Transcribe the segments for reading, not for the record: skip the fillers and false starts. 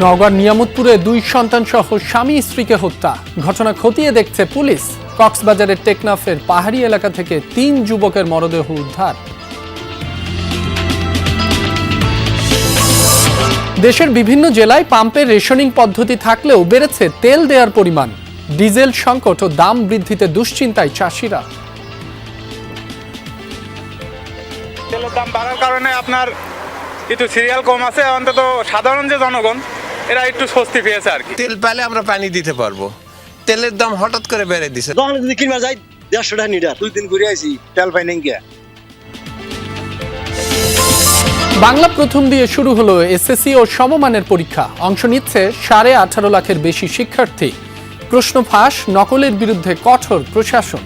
নওগাঁর নিয়ামতপুরে 2 সন্তান সহ স্বামী স্ত্রীকে হত্যা ঘটনা খতিয়ে দেখছে পুলিশ। কক্সবাজারের টেকনাফের পাহাড়ি এলাকা থেকে 3 যুবকের মরদেহ উদ্ধার। দেশের বিভিন্ন জেলায় পাম্পের রেশনিং পদ্ধতি থাকলেও বেড়েছে তেল দেওয়ার পরিমাণ। ডিজেল সংকট ও দাম বৃদ্ধিতে দুশ্চিন্তায় চাষিরা। তেলের দাম বাড়ার কারণে আপনার একটু সিরিয়াল কম আছে, অন্তত সাধারণ যে জনগণ এরা একটু স্বস্তি পেয়েছে আর কি। তেল পেলে আমরা পানি দিতে পারবো, তেলের দাম হঠাৎ করে বেড়ে দিছে। দোকানে যদি কিনবা যাই 150 টাকা লিটার। 2 দিন ঘুরে আইছি, তেল পাই নাই গিয়া। বাংলা প্রথম দিয়ে শুরু হলো এসএসসি ও সমমানের পরীক্ষা। অংশ নিচ্ছে 18.5 লাখের বেশি শিক্ষার্থী। প্রশ্ন ফাঁস, নকলের বিরুদ্ধে কঠোর প্রশাসন।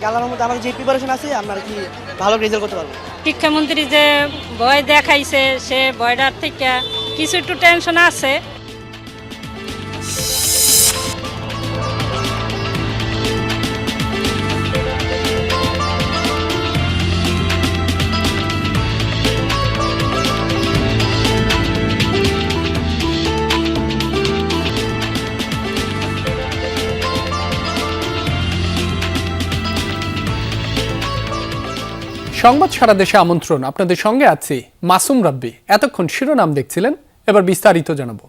আল্লাহর মধ্যে আমাদের যে প্রিপারেশন আছে আমরা কি ভালো রেজাল্ট করতে পারবো। শিক্ষামন্ত্রী যে ভয় দেখাইছে সে ভয়টার থেকে কিছু একটু টেনশন আছে। সংবাদ সারা দেশে আমন্ত্রণ। আপনাদের সঙ্গে আছি মাসুম রাব্বি। এতক্ষণ শিরোনাম দেখছিলেন, এবার বিস্তারিত জানাবো।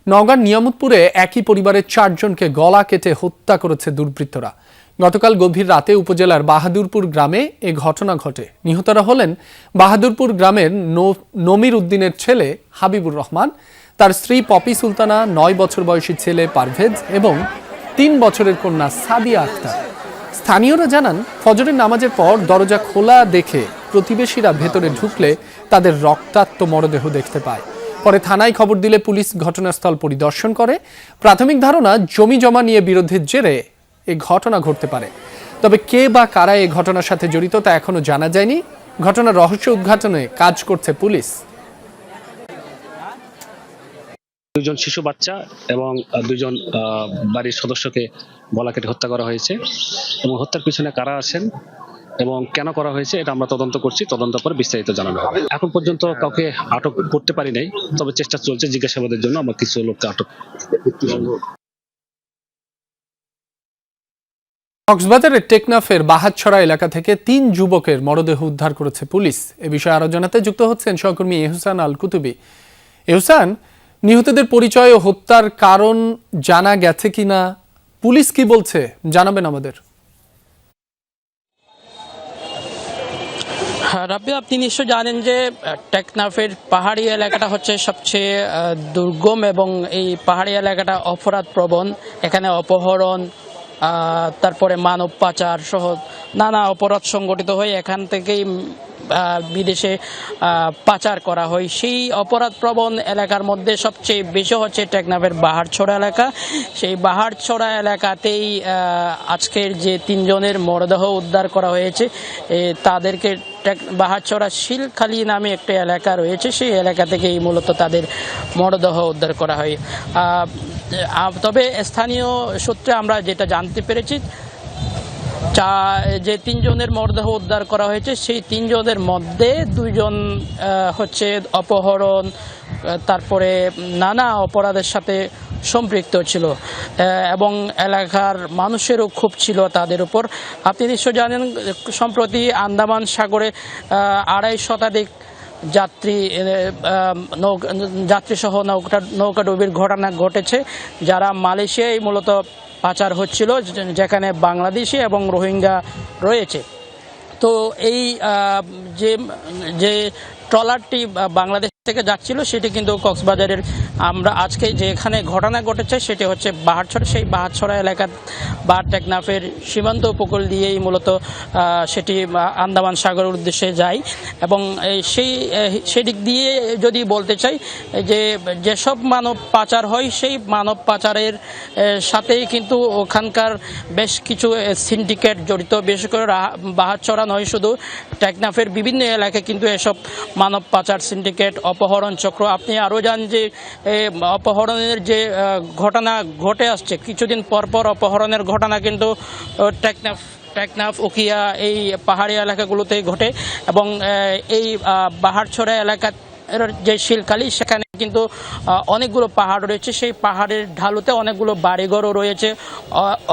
নওগাঁর নিয়ামতপুরে একই পরিবারের 4 জনকে গলা কেটে হত্যা করেছে দুর্বৃত্তরা। গতকাল গভীর রাতে উপজেলার বাহাদুরপুর গ্রামে এ ঘটনা ঘটে। নিহতরা হলেন বাহাদুরপুর গ্রামের নমির উদ্দিনের ছেলে হাবিবুর রহমান, তার স্ত্রী পপি সুলতানা, 9 বছর বয়সী ছেলে পারভেজ এবং 3 বছরের কন্যা সাদিয়া আক্তার। স্থানীয়রা জানান, ফজরের নামাজের পর দরজা খোলা দেখে প্রতিবেশীরা ভেতরে ঢুকলে তাদের রক্তাক্ত মরদেহ দেখতে পায়। পরে থানায় খবর দিলে পুলিশ ঘটনাস্থল পরিদর্শন করে। প্রাথমিক ধারণা, জমি জমা নিয়ে বিরোধের জেরে এ ঘটনা ঘটতে পারে। তবে কে বা কারা এই ঘটনার সাথে জড়িত তা এখনো জানা যায়নি। ঘটনার রহস্য উদ্ঘাটনে কাজ করছে পুলিশ। 2 জন শিশু বাচ্চা এবং 2 জন বাড়ির সদস্যকে গলা কেটে হত্যা করা হয়েছে এবং হত্যার পিছনে কারা আছেন এবং কেন করা হয়েছে এটা আমরা তদন্ত করছি। তদন্ত করে বিস্তারিত জানানো হবে। এখন পর্যন্ত কাউকে আটক করতে পারি নাই, তবে চেষ্টা চলছে জিজ্ঞাসাবাদের জন্য আমরা কিছু লোককে আটক। কক্সবাজারের টেকনাফের বাহাতছড়া এলাকা থেকে 3 যুবকের মরদেহ উদ্ধার করেছে পুলিশ। এ বিষয়ে আরো জানাতে যুক্ত হচ্ছেন সহকর্মী এহসান আল কুতুবি। এহসান, নিহতদের পরিচয় ও হত্যার কারণ জানা গেছে কিনা, পুলিশ কি বলছে জানাবেন আমাদের। রাব্বি, আপনি নিশ্চয় জানেন যে টেকনাফের পাহাড়ি এলাকাটা হচ্ছে সবচেয়ে দুর্গম এবং এই পাহাড়ি এলাকাটা অপরাধ প্রবণ। এখানে অপহরণ, তারপরে মানব পাচার সহ নানা অপরাধ সংগঠিত হয়ে এখান থেকেই বিদেশে পাচার করা হয়। সেই অপরাধ প্রবণ এলাকার মধ্যে সবচেয়ে বেশি হচ্ছে টেকনাফের বাহারছড়া এলাকা। সেই বাহারছড়া এলাকাতেই আজকের যে 3 জনের মরদেহ উদ্ধার করা হয়েছে, তাদেরকে বাহারছড়া শিলখালি নামে একটা এলাকা রয়েছে, সেই এলাকা থেকেই মূলত তাদের মরদেহ উদ্ধার করা হয়। তবে স্থানীয় সূত্রে আমরা যেটা জানতে পেরেছি, যে 3 জনের মরদেহ উদ্ধার করা হয়েছে সেই 3 জনের মধ্যে 2 জন হচ্ছে অপহরণ, তারপরে নানা অপরাধের সাথে সম্পৃক্ত ছিল এবং এলাকার মানুষেরও ক্ষোভ ছিল তাদের উপর। আপনি নিশ্চয় জানেন, সম্প্রতি আন্দামান সাগরে 2.5 শতাধিক যাত্রী সহ নৌকাডুবির ঘটনা ঘটেছে, যারা মালয়েশিয়ায় মূলত পাচার হচ্ছিল, যেখানে বাংলাদেশি এবং রোহিঙ্গা রয়েছে। তো এই যে ট্রলারটি বাংলাদেশ থেকে যাচ্ছিল সেটি কিন্তু কক্সবাজারের, আমরা আজকে যেখানে ঘটনা ঘটেছে সেটি হচ্ছে বাহারছড়া। সেই বাহারছড়া এলাকা বা টেকনাফের সীমান্ত উপকূল দিয়েই মূলত সেটি আন্দামান সাগরের উদ্দেশ্যে যায় এবং সেদিক দিয়ে যদি বলতে চাই যে যেসব মানব পাচার হয় সেই মানব পাচারের সাথেই কিন্তু ওখানকার বেশ কিছু সিন্ডিকেট জড়িত। বিশেষ করে বাহারছড়া নয়, শুধু টেকনাফের বিভিন্ন এলাকায় কিন্তু এসব মানব পাচার সিন্ডিকেট, অপহরণ চক্র। আপনি আরও জানেন যে অপহরণের যে ঘটনা ঘটে আসছে, কিছুদিন পর পর অপহরণের ঘটনা কিন্তু টেকনাফ, উখিয়া এই পাহাড়ি এলাকাগুলোতেই ঘটে এবং এই বাহারছড়া এলাকা এর যে শিলখালি সেখানে কিন্তু অনেকগুলো পাহাড় রয়েছে, সেই পাহাড়ের ঢালুতে অনেকগুলো বাড়িঘরও রয়েছে।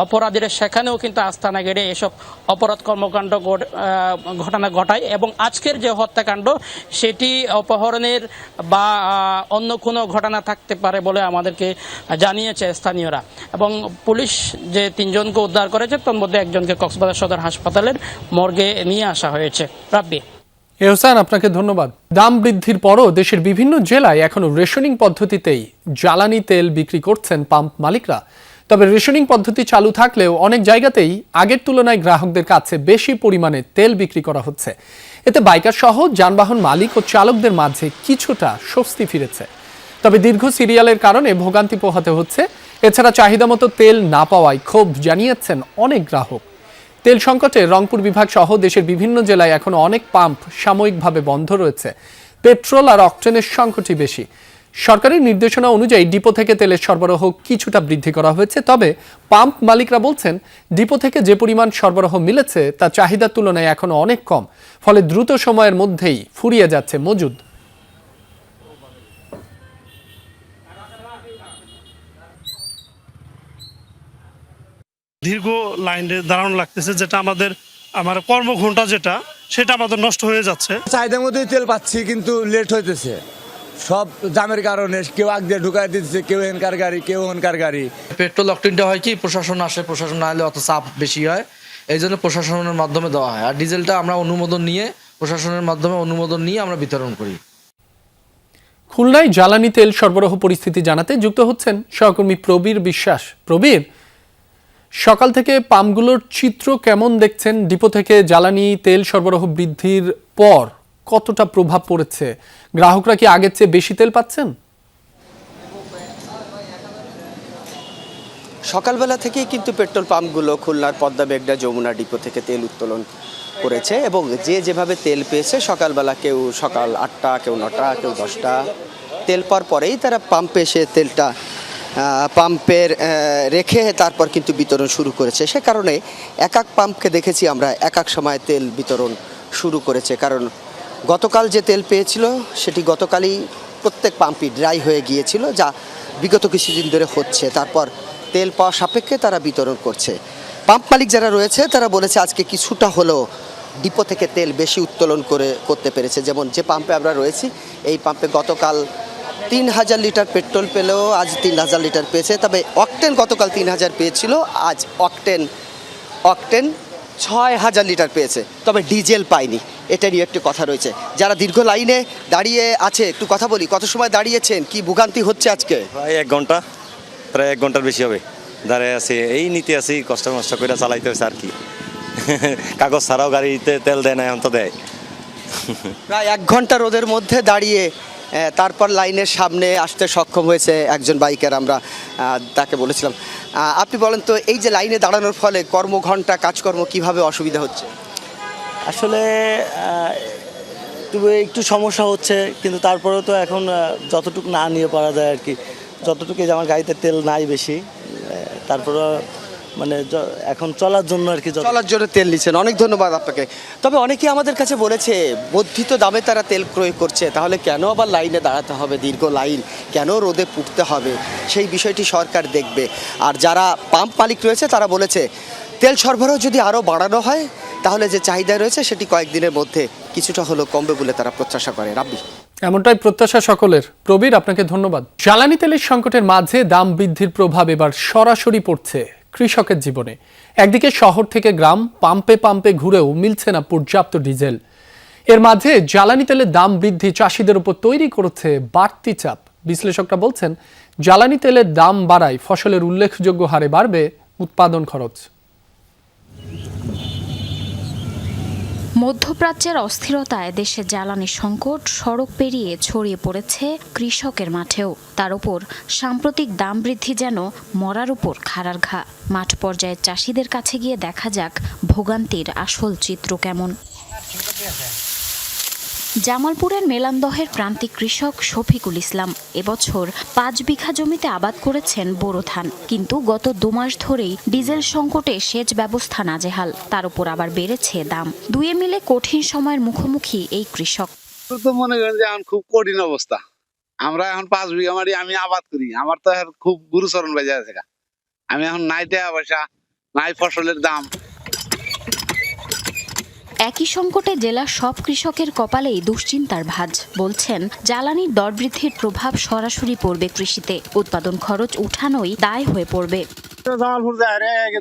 অপরাধীরা সেখানেও কিন্তু আস্তানা গেড়ে এসব অপরাধ কর্মকাণ্ড ঘটনা ঘটায় এবং আজকের যে হত্যাকাণ্ড সেটি অপহরণের বা অন্য কোনো ঘটনা থাকতে পারে বলে আমাদেরকে জানিয়েছে স্থানীয়রা। এবং পুলিশ যে 3 জনকে উদ্ধার করেছে তার মধ্যে একজনকে কক্সবাজার সদর হাসপাতালের মর্গে নিয়ে আসা হয়েছে। রাব্বি। এহসান, আপনাকে ধন্যবাদ। দাম বৃদ্ধির পরও দেশের বিভিন্ন জেলায় এখনো রেশনিং পদ্ধতিতেই জ্বালানি তেল বিক্রি করছেন পাম্প মালিকরা। তবে রেশনিং পদ্ধতি চালু থাকলেও অনেক জায়গাতেই আগের তুলনায় গ্রাহকদের কাছে বেশি পরিমাণে তেল বিক্রি করা হচ্ছে। এতে বাইকার সহ যানবাহন মালিক ও চালকদের মাঝে কিছুটা স্বস্তি ফিরেছে। তবে দীর্ঘ সিরিয়ালের কারণে ভোগান্তি পোহাতে হচ্ছে। এছাড়া চাহিদা মতো তেল না পাওয়ায় ক্ষোভ জানিয়েছেন অনেক গ্রাহক। তেল সংকটে রংপুর বিভাগ সহ দেশের বিভিন্ন জেলায় এখনো অনেক পাম্প সাময়িকভাবে বন্ধ রয়েছে। পেট্রোল আর অকটেনের সংকটই বেশি। সরকারি নির্দেশনা অনুযায়ী ডিপো থেকে তেলের সরবরাহ কিছুটা বৃদ্ধি করা হয়েছে। তবে পাম্প মালিকরা বলছেন ডিপো থেকে যে পরিমাণ সরবরাহ মিলেছে তা চাহিদার তুলনায় এখনো অনেক কম, ফলে দ্রুত সময়ের মধ্যেই ফুরিয়ে যাচ্ছে মজুদ। দীর্ঘ লাইনে দাঁড়ানো লাগতেছে, যেটা আমার কর্মঘণ্টা যেটা সেটা আমাদের নষ্ট হয়ে যাচ্ছে। চাহিদার মধ্যেই তেল পাচ্ছি কিন্তু লেট হইতেছে, সব জামের কারণে। কেউ আগ দিয়ে ঢুকাই দিচ্ছে, কেউ এনকার গাড়ি, কেউ ওনকার গাড়ি। পেট্রোল অকটেনটা হয় কি প্রশাসন আসে, প্রশাসন না হলে অত চাপ বেশি হয়, এই জন্য প্রশাসনের মাধ্যমে দেওয়া হয়। আর ডিজেলটা আমরা প্রশাসনের মাধ্যমে অনুমোদন নিয়ে আমরা বিতরণ করি। খুলনায় জ্বালানি তেল সরবরাহ পরিস্থিতি জানাতে যুক্ত হচ্ছেন সহকর্মী প্রবীর বিশ্বাস। প্রবীর, সকাল থেকে পাম্পগুলোর চিত্র কেমন দেখছেন? ডিপো থেকে জ্বালানি তেল সরবরাহ বৃদ্ধির পর কতটা প্রভাব পড়েছে? গ্রাহকরা কি আগের চেয়ে বেশি তেল পাচ্ছেন? সকালবেলা থেকেই কিন্তু পেট্রোল পাম্পগুলো খুলনার পদ্মা মেঘনা যমুনা ডিপো থেকে তেল উত্তোলন করেছে এবং যে যেভাবে তেল পেয়েছে সকালবেলা কেউ সকাল 8টা, কেউ 9টা, কেউ 10টা তেল পাওয়ার পরেই তারা পাম্পে এসে তেলটা পাম্পের রেখে তারপর কিন্তু বিতরণ শুরু করেছে। সে কারণে এক এক পাম্পকে দেখেছি আমরা এক এক সময় তেল বিতরণ শুরু করেছে। কারণ গতকাল যে তেল পেয়েছিল সেটি গতকালই প্রত্যেক পাম্পই ড্রাই হয়ে গিয়েছিল, যা বিগত কিছুদিন ধরে হচ্ছে। তারপর তেল পাওয়া সাপেক্ষে তারা বিতরণ করছে। পাম্প মালিক যারা রয়েছে তারা বলেছে আজকে কিছুটা হলেও ডিপো থেকে তেল বেশি উত্তোলন করতে পেরেছে। যেমন যে পাম্পে আমরা রয়েছি এই পাম্পে গতকাল 3000 লিটার পেট্রোল পেলেও আজ 3000 লিটার পেয়েছে। তবে অকটেন গতকাল 3000 পেয়েছিল, আজ অকটেন 6000 লিটার পেয়েছে। তবে ডিজেল পায়নি, এটা নিয়ে একটু কথা রয়েছে। যারা দীর্ঘ লাইনে দাঁড়িয়ে আছে একটু কথা বলি। কত সময় দাঁড়িয়েছেন, কি ভোগান্তি হচ্ছে আজকে? প্রায় 1 ঘন্টা, প্রায় 1 ঘন্টার বেশি হবে দাঁড়িয়ে আছি। এই নিতে আছি, কষ্ট করে চালাইতে হচ্ছে আর কি। কাগজ ছাড়াও গাড়িতে তেল দেয় না, এখন তো দেয়। প্রায় 1 ঘন্টা রোদের মধ্যে দাঁড়িয়ে তারপর লাইনের সামনে আসতে সক্ষম হয়েছে একজন বাইকার। আমরা তাকে বলেছিলাম, আপনি বলেন তো এই যে লাইনে দাঁড়ানোর ফলে কর্মঘণ্টা কাজকর্ম কিভাবে অসুবিধা হচ্ছে? আসলে একটু সমস্যা হচ্ছে, কিন্তু তারপরেও তো এখন যতটুকু না নিয়ে পারা যায় আর কি, যতটুকু যে আমার গাড়িতে তেল নাই বেশি, তারপরে মানে এখন চলার জন্য আর কি, চলার জন্য তেল নিচ্ছেন। অনেক ধন্যবাদ আপনাকে। তবে অনেকেই আমাদের কাছে বলেছে বর্ধিত দামে তারা তেল ক্রয় করছে, তাহলে কেন আবার লাইনে দাঁড়াতে হবে, দীর্ঘ লাইন কেন রোদে পুড়তে হবে, সেই বিষয়টি সরকার দেখবে। আর যারা পাম্প মালিক রয়েছে তারা বলেছে তেল সরবরাহ যদি আরও বাড়ানো হয় তাহলে যে চাহিদা রয়েছে সেটি কয়েকদিনের মধ্যে কিছুটা হলেও কমবে বলে তারা প্রত্যাশা করে। রাব্বি। এমনটাই প্রত্যাশা সকলের। প্রবীর, আপনাকে ধন্যবাদ। জ্বালানি তেলের সংকটের মাঝে দাম বৃদ্ধির প্রভাব এবার সরাসরি পড়ছে কৃষকের জীবনে। একদিকে শহর থেকে গ্রাম, পাম্পে পাম্পে ঘুরেও মিলছে না পর্যাপ্ত ডিজেল। এর মাঝে জ্বালানি তেলের দাম বৃদ্ধি চাষিদের উপর তৈরি করেছে বাড়তি চাপ। বিশ্লেষকরা বলছেন জ্বালানি তেলের দাম বাড়ায় ফসলের উল্লেখযোগ্য হারে বাড়বে উৎপাদন খরচ। মধ্যপ্রাচ্যের অস্থিরতায় দেশে জ্বালানি সংকট সড়ক পেরিয়ে ছড়িয়ে পড়েছে কৃষকের মাঠেও। তার উপর সাম্প্রতিক দাম বৃদ্ধি যেন মরার উপর খাড়ার ঘা। মাঠ পর্যায়ের চাষিদের কাছে গিয়ে দেখা যাক ভোগান্তির আসল চিত্র কেমন। জামালপুরের মেলান্দহের প্রান্তিক কৃষক শফিকুল ইসলাম এবছর 5 বিঘা জমিতে আবাদ করেছেন বোরো ধান, কিন্তু গত 2 মাস ধরেই ডিজেল সংকটে সেচ ব্যবস্থা নাজেহাল। তার উপর আবার বেড়েছে দাম। দুয়ে মিলে কঠিন সময়ের মুখোমুখি এই কৃষক। তো মনে করেন যে এখন খুব কঠিন অবস্থা। আমরা এখন 5 বিঘা মাটি আমি আবাদ করি, আমার তো এখন খুব গুরুচরণ বাজে আছে। আমি এখন নাই টাকা পয়সা, নাই ফসলের দাম। একই সংকটে জেলার সব কৃষকের কপালেই দুশ্চিন্তার ভাঁজ। বলছেন, জ্বালানির দর বৃদ্ধির প্রভাব সরাসরি পড়বে কৃষিতে। উৎপাদন খরচ উঠানোই দায় হয়ে পড়বে। জামালপুর যাই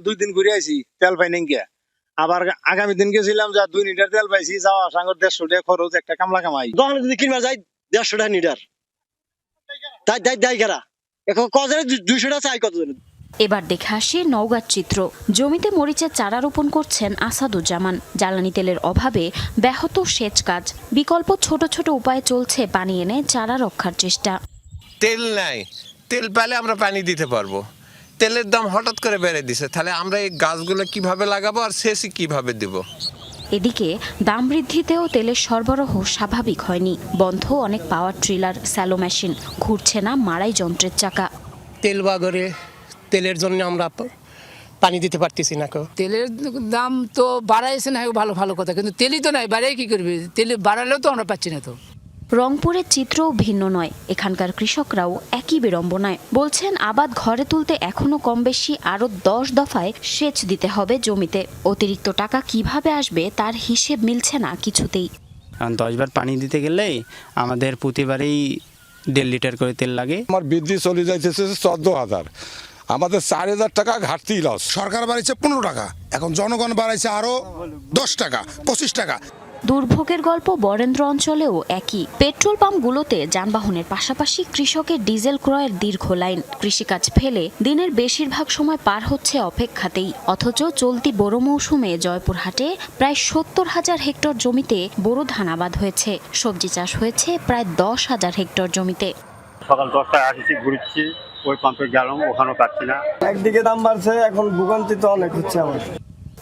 2 দিন ঘুরে আইছি, তেল পাই নাই গিয়া। আবার আগামী দিন গেছিলাম, যা 2 লিটার তেল পাইছি, যাওয়া সাঙ্গর 150 টাকা খরচ, একটা কামলা কামাই। দোকানে যদি কিনবা যাই 150 টাকা লিটার, তাই গেরা এখন কজনে 200 টাকা চাই কত। এবার দেখে আসি নওগাঁর চিত্র। জমিতে মরিচের চারা রোপণ করছেন আসাদুজ্জামান। জ্বালানি তেলের অভাবে ব্যাহত সেচ কাজ। বিকল্প ছোট ছোট উপায়ে চলছে পানি এনে চারা রক্ষার চেষ্টা। তেল নাই, তেল পেলে আমরা পানি দিতে পারবো। তেলের দাম হঠাৎ করে বেড়ে দিছে, তাহলে আমরা এই গাছগুলো কিভাবে লাগাবো আর সেচই কিভাবে দিব? এদিকে দাম বৃদ্ধিতেও তেলের সরবরাহ স্বাভাবিক হয়নি। বন্ধ অনেক পাওয়ার ট্রিলার, স্যালো মেশিন, ঘুরছে না মাড়াই যন্ত্রের চাকা। তেল বাগরে তেলের জন্য আমরা পানি দিতে পারতেছি না। তেলের দাম তো বাড়াইছে না, ভালো ভালো কথা, কিন্তু তেলই তো নাই, বাড়াই কি করবে? তেল বাড়ালেও তো আমরা পাচ্ছি না। তো রংপুরের চিত্রও ভিন্ন নয়। এখানকার কৃষকরাও একই বিড়ম্বনায়। বলছেন, আবাদ ঘরে তুলতে এখনো কম বেশি আরো 10 দফায় সেচ দিতে হবে জমিতে। অতিরিক্ত টাকা কিভাবে আসবে তার হিসেব মিলছে না কিছুতেই। 10 বার পানি দিতে গেলেই আমাদের প্রতিবারেই 1.5 লিটার করে তেল লাগে। আমার বৃদ্ধি চলে যাইতেছে 14,000, আমাদের 4,000 টাকা ঘাটতি লস। সরকার বাড়াইছে 15 টাকা, এখন জনগণ বাড়াইছে আরো 10 টাকা, 25 টাকা। দুর্ভোগের গল্প বরেন্দ্র অঞ্চলেও একই। পেট্রোল পাম্পগুলোতে যানবাহনের পাশাপাশি কৃষকের ডিজেল ক্রয়ের দীর্ঘ লাইন। কৃষিকাজ ফেলে দিনের বেশিরভাগ সময় পার হচ্ছে অপেক্ষাতেই। অথচ চলতি বোরো মৌসুমে জয়পুরহাটে প্রায় 70,000 হেক্টর জমিতে বোরো ধান আবাদ হয়েছে। সবজি চাষ হয়েছে প্রায় 10,000 হেক্টর জমিতে। সকাল 10টায় আসছি, ঘুরছি, ওই পাম্পে গেলাম, ওখানেও পাচ্ছি না। একদিকে দাম বাড়ছে, এখন ভোগান্তি তো অনেক হচ্ছে আমার।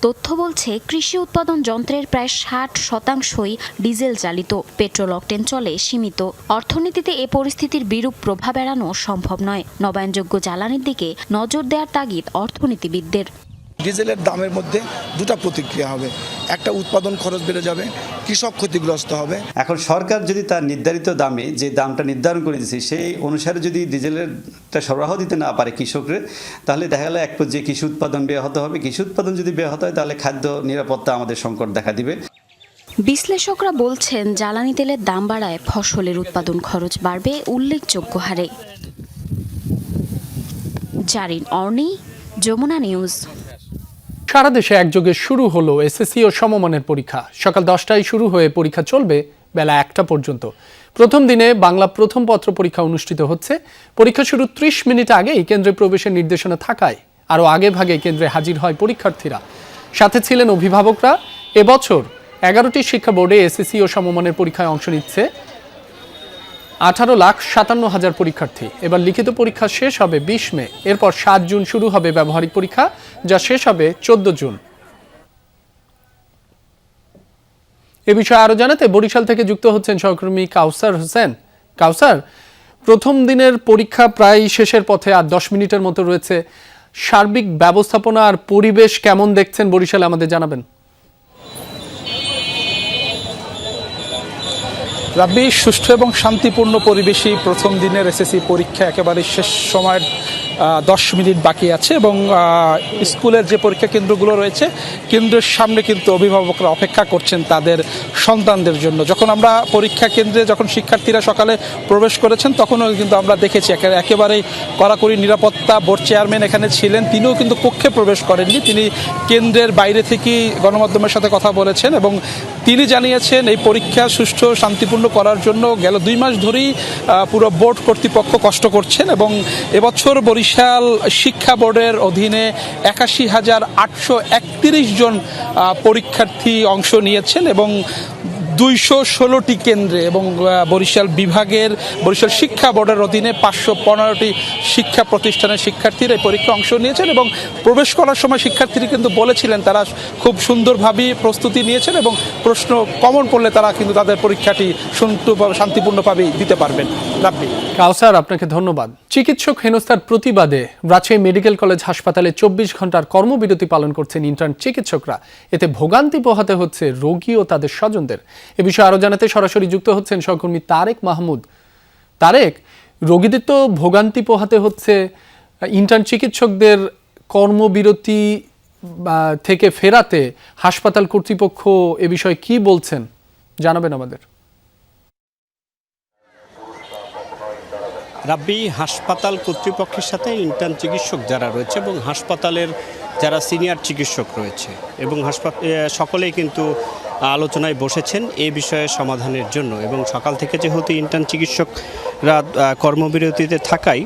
তথ্য বলছে, কৃষি উৎপাদন যন্ত্রের প্রায় 60% ডিজেল চালিত। পেট্রোল অকটেন চলে সীমিত। অর্থনীতিতে এ পরিস্থিতির বিরূপ প্রভাব এড়ানো সম্ভব নয়। নবায়নযোগ্য জ্বালানির দিকে নজর দেওয়ার তাগিদ অর্থনীতিবিদদের। ডিজেলের দামের মধ্যে দুটা প্রতিক্রিয়া হবে, একটা উৎপাদন খরচ বেড়ে যাবে, কৃষক ক্ষতিগ্রস্ত হবে। এখন সরকার যদি তার নির্ধারিত দামে যে দামটা নির্ধারণ করে দিয়েছে সেই অনুসারে যদি ডিজেলেরটা সরবরাহ দিতে না পারে কৃষকরা, তাহলে দেখা গেল এক পর্যায়ে কৃষি উৎপাদন ব্যাহত হবে। কৃষি উৎপাদন যদি ব্যাহত হয় তাহলে খাদ্য নিরাপত্তা আমাদের সংকট দেখা দিবে। বিশ্লেষকরা বলছেন, জ্বালানি তেলের দাম বাড়ায় ফসলের উৎপাদন খরচ বাড়বে উল্লেখযোগ্য হারে। জারিন অর্নি, যমুনা নিউজ। সারা দেশে একযোগে শুরু হলো এসএসসি ও সমমানের পরীক্ষা। সকাল 10টায় শুরু হয়ে পরীক্ষা চলবে বেলা 1টা পর্যন্ত। প্রথম দিনে বাংলা প্রথম পত্র পরীক্ষা অনুষ্ঠিত হচ্ছে। পরীক্ষা শুরু 30 মিনিট আগেই কেন্দ্রে প্রবেশের নির্দেশনা থাকায় আরও আগে ভাগে কেন্দ্রে হাজির হয় পরীক্ষার্থীরা। সাথে ছিলেন অভিভাবকরা। এবছর 11টি শিক্ষা বোর্ডে এসএসসি ও সমমানের পরীক্ষায় অংশ নিচ্ছে 18,57,000 পরীক্ষার্থী। এবার লিখিত পরীক্ষা শেষ হবে 20 মে। এরপর 7 জুন শুরু হবে ব্যবহারিক পরীক্ষা, যা শেষ হবে 14 জুন। এ বিষয়ে আরো জানাতে বরিশাল থেকে যুক্ত হচ্ছেন সহকর্মী কাউসার হোসেন। কাউসার, প্রথম দিনের পরীক্ষা প্রায় শেষের পথে, আর 10 মিনিটের মতো রয়েছে। সার্বিক ব্যবস্থাপনা আর পরিবেশ কেমন দেখছেন বরিশালে, আমাদের জানাবেন। রাব্বি, সুষ্ঠু এবং শান্তিপূর্ণ পরিবেশেই প্রথম দিনের এসএসসি পরীক্ষা একেবারে শেষ সময়ের 10 মিনিট বাকি আছে এবং স্কুলের যে পরীক্ষা কেন্দ্রগুলো রয়েছে, কেন্দ্রের সামনে কিন্তু অভিভাবকরা অপেক্ষা করছেন তাদের সন্তানদের জন্য। যখন আমরা পরীক্ষা কেন্দ্রে যখন শিক্ষার্থীরা সকালে প্রবেশ করেছেন, তখনও কিন্তু আমরা দেখেছি একেবারেই কড়াকড়ি নিরাপত্তা। বোর্ড চেয়ারম্যান এখানে ছিলেন, তিনিও কিন্তু কক্ষে প্রবেশ করেননি। তিনি কেন্দ্রের বাইরে থেকেই গণমাধ্যমের সাথে কথা বলেছেন এবং তিনি জানিয়েছেন এই পরীক্ষা সুষ্ঠু শান্তিপূর্ণ করার জন্য গেল 2 মাস ধরেই পুরো বোর্ড কর্তৃপক্ষ কষ্ট করছেন এবং এবছর বরিশাল শিক্ষা বোর্ডের অধীনে 81,831 জন পরীক্ষার্থী অংশ নিয়েছেন এবং 216টি কেন্দ্রে এবং বরিশাল বিভাগের বরিশাল শিক্ষা বোর্ডের অধীনে 515টি শিক্ষা প্রতিষ্ঠানের শিক্ষার্থীরা এই পরীক্ষা অংশ নিয়েছেন এবং প্রবেশ করার সময় শিক্ষার্থীরা কিন্তু বলেছিলেন তারা খুব সুন্দরভাবে প্রস্তুতি নিয়েছেন এবং প্রশ্ন কমন পড়লে তারা কিন্তু তাদের পরীক্ষাটি শান্তিপূর্ণভাবে দিতে পারবেন। রাব্বি। কাউসার, আপনাকে ধন্যবাদ। চিকিৎসক হেনস্থার প্রতিবাদে রাজশাহী মেডিকেল কলেজ হাসপাতালে 24 ঘন্টার কর্মবিরতি পালন করছেন ইন্টার্ন চিকিৎসকরা। এতে ভোগান্তি পোহাতে হচ্ছে রোগী ও তাদের স্বজনদের। এ বিষয়ে আরো জানাতে সরাসরি যুক্ত হচ্ছেন সহকর্মী তারেক মাহমুদ। তারেক, রোগীদের তো ভোগান্তি পোহাতে হচ্ছে, ইন্টার্ন চিকিৎসকদের কর্মবিরতি থেকে ফেরাতে হাসপাতাল কর্তৃপক্ষ এ বিষয়ে কি বলছেন জানাবেন আমাদের। রাব্বি, হাসপাতাল কর্তৃপক্ষের সাথে ইন্টার্ন চিকিৎসক যারা রয়েছে এবং হাসপাতালের যারা সিনিয়র চিকিৎসক রয়েছে এবং সকলেই কিন্তু আলোচনায় বসেছেন এই বিষয়ে সমাধানের জন্য। এবং সকাল থেকে যেহেতু ইন্টার্ন চিকিৎসকরা কর্মবিরতিতে থাকায়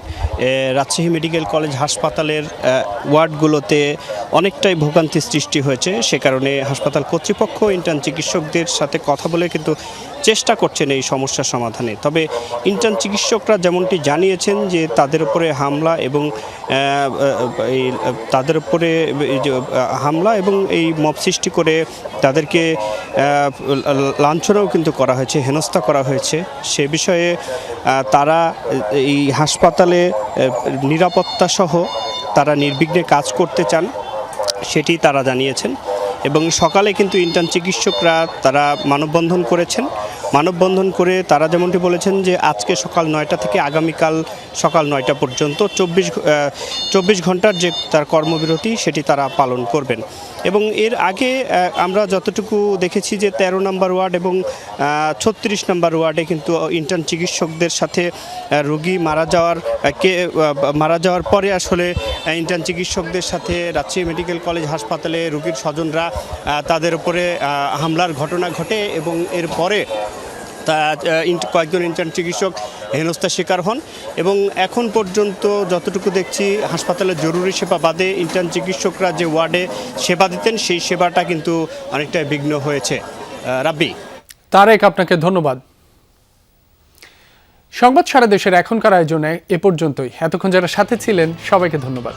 রাজশাহী মেডিকেল কলেজ হাসপাতালের ওয়ার্ডগুলোতে অনেকটাই ভোগান্তির সৃষ্টি হয়েছে। সে কারণে হাসপাতাল কর্তৃপক্ষ ইন্টার্ন চিকিৎসকদের সাথে কথা বলে কিন্তু চেষ্টা করছেন এই সমস্যার সমাধানে। তবে ইন্টার্ন চিকিৎসকরা যেমনটি জানিয়েছেন যে তাদের উপরে হামলা এবং এই মব সৃষ্টি করে তাদেরকে লাঞ্ছনাও কিন্তু করা হয়েছে, হেনস্থা করা হয়েছে। সে বিষয়ে তারা এই হাসপাতালে নিরাপত্তা সহ তারা নির্বিঘ্নে কাজ করতে চান, সেটি তারা জানিয়েছেন। এবং সকালে কিন্তু ইন্টার্ন চিকিৎসকরা তারা মানববন্ধন করেছেন। মানববন্ধন করে তারা যেমনটি বলেছেন যে আজকে সকাল 9টা থেকে আগামীকাল সকাল 9টা পর্যন্ত 24 ঘন্টার যে তার কর্মবিরতি সেটি তারা পালন করবেন। এবং এর আগে আমরা যতটুকু দেখেছি যে 13 নম্বর ওয়ার্ড এবং 36 নম্বর ওয়ার্ডে কিন্তু ইন্টার্ন চিকিৎসকদের সাথে রোগী মারা যাওয়ার পরে আসলে ইন্টার্ন চিকিৎসকদের সাথে রাজশাহী মেডিকেল কলেজ হাসপাতালে রোগীর স্বজনরা তাদের উপরে হামলার ঘটনা ঘটে এবং এরপরে কয়েকজন ইন্টার্ন চিকিৎসক হেনস্থার শিকার হন। এবং এখন পর্যন্ত যতটুকু দেখছি হাসপাতালের জরুরি সেবা বাদে ইন্টার্ন চিকিৎসকরা যে ওয়ার্ডে সেবা দিতেন সেই সেবাটা কিন্তু অনেকটাই বিঘ্ন হয়েছে। রাব্বি। তারেক, আপনাকে ধন্যবাদ। সংবাদ সারা দেশের এখনকার আয়োজনে এ পর্যন্তই। এতক্ষণ যারা সাথে ছিলেন সবাইকে ধন্যবাদ।